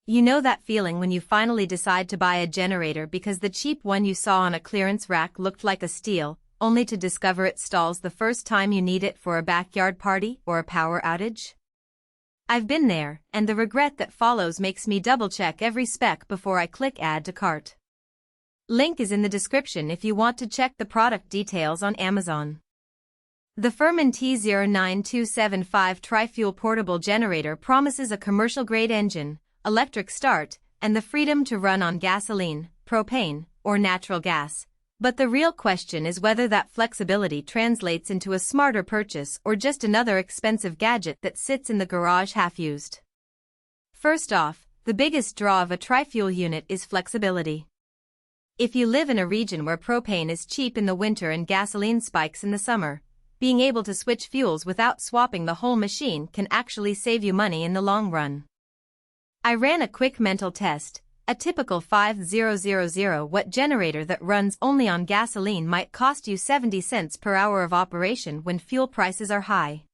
You know that feeling when you finally decide to buy a generator because the cheap one you saw on a clearance rack looked like a steal, only to discover it stalls the first time you need it for a backyard party or a power outage? I've been there, and the regret that follows makes me double-check every spec before I click Add to Cart. Link is in the description if you want to check the product details on Amazon. The FIRMAN T09275 tri-fuel portable generator promises a commercial-grade engine, electric start, and the freedom to run on gasoline, propane, or natural gas. But the real question is whether that flexibility translates into a smarter purchase or just another expensive gadget that sits in the garage half-used. First off, the biggest draw of a tri-fuel unit is flexibility. If you live in a region where propane is cheap in the winter and gasoline spikes in the summer, being able to switch fuels without swapping the whole machine can actually save you money in the long run. I ran a quick mental test. A typical 5000-watt generator that runs only on gasoline might cost you 70 cents per hour of operation when fuel prices are high.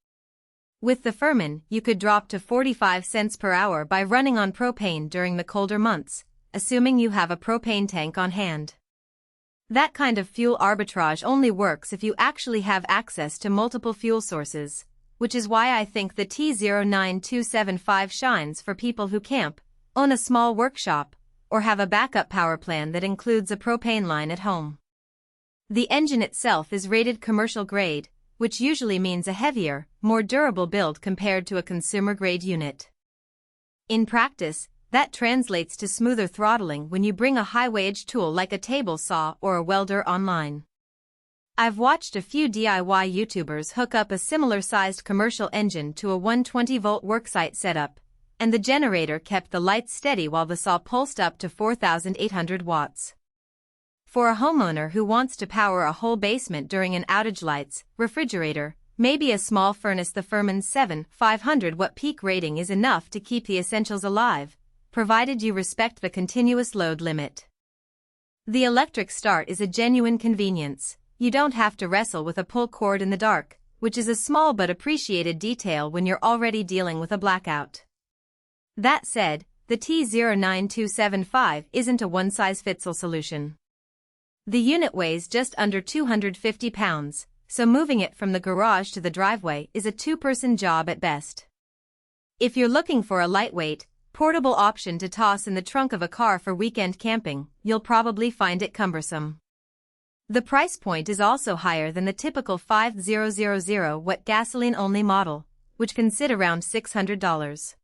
With the FIRMAN, you could drop to 45 cents per hour by running on propane during the colder months, assuming you have a propane tank on hand. That kind of fuel arbitrage only works if you actually have access to multiple fuel sources, which is why I think the T09275 shines for people who camp, own a small workshop, or have a backup power plan that includes a propane line at home. The engine itself is rated commercial grade, which usually means a heavier, more durable build compared to a consumer-grade unit. In practice, that translates to smoother throttling when you bring a high-wage tool like a table saw or a welder online. I've watched a few DIY YouTubers hook up a similar-sized commercial engine to a 120-volt worksite setup, and the generator kept the lights steady while the saw pulsed up to 4,800 watts. For a homeowner who wants to power a whole basement during an outage, lights, refrigerator, maybe a small furnace, the FIRMAN's 500-watt peak rating is enough to keep the essentials alive, provided you respect the continuous load limit. The electric start is a genuine convenience. You don't have to wrestle with a pull cord in the dark, which is a small but appreciated detail when you're already dealing with a blackout. That said, the T09275 isn't a one-size-fits-all solution. The unit weighs just under 250 pounds, so moving it from the garage to the driveway is a two-person job at best. If you're looking for a lightweight, portable option to toss in the trunk of a car for weekend camping, you'll probably find it cumbersome. The price point is also higher than the typical 5000-watt gasoline-only model, which can sit around $600.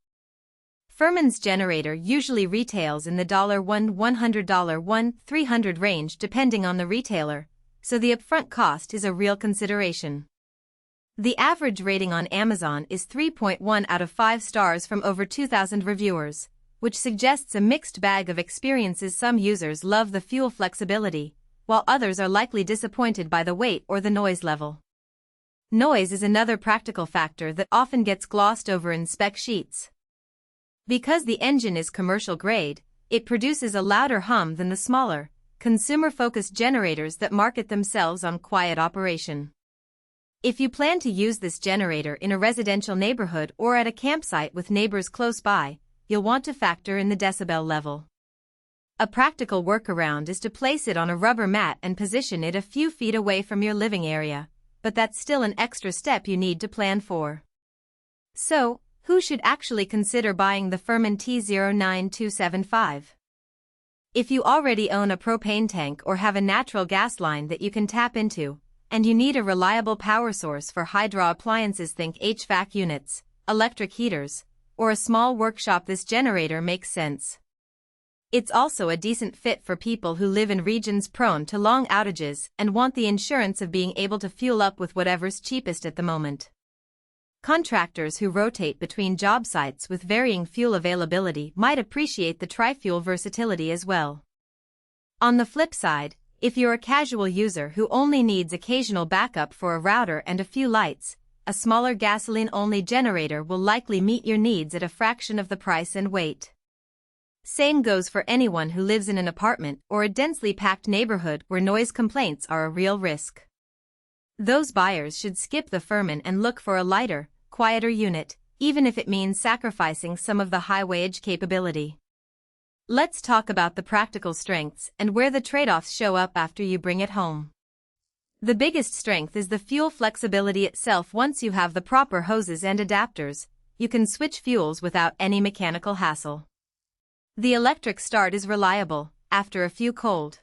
FIRMAN's generator usually retails in the $100 range depending on the retailer, so the upfront cost is a real consideration. The average rating on Amazon is 3.1 out of 5 stars from over 2,000 reviewers, which suggests a mixed bag of experiences. Some users love the fuel flexibility, while others are likely disappointed by the weight or the noise level. Noise is another practical factor that often gets glossed over in spec sheets. Because the engine is commercial grade, it produces a louder hum than the smaller, consumer-focused generators that market themselves on quiet operation. If you plan to use this generator in a residential neighborhood or at a campsite with neighbors close by, you'll want to factor in the decibel level. A practical workaround is to place it on a rubber mat and position it a few feet away from your living area, but that's still an extra step you need to plan for. So, who should actually consider buying the FIRMAN T09275? If you already own a propane tank or have a natural gas line that you can tap into, and you need a reliable power source for high-draw appliances, think HVAC units, electric heaters, or a small workshop, this generator makes sense. It's also a decent fit for people who live in regions prone to long outages and want the insurance of being able to fuel up with whatever's cheapest at the moment. Contractors who rotate between job sites with varying fuel availability might appreciate the tri-fuel versatility as well. On the flip side, if you're a casual user who only needs occasional backup for a router and a few lights, a smaller gasoline-only generator will likely meet your needs at a fraction of the price and weight. Same goes for anyone who lives in an apartment or a densely packed neighborhood where noise complaints are a real risk. Those buyers should skip the FIRMAN and look for a lighter, quieter unit, even if it means sacrificing some of the high-wage capability. Let's talk about the practical strengths and where the trade-offs show up after you bring it home. The biggest strength is the fuel flexibility itself. Once you have the proper hoses and adapters, you can switch fuels without any mechanical hassle. The electric start is reliable. After a few cold,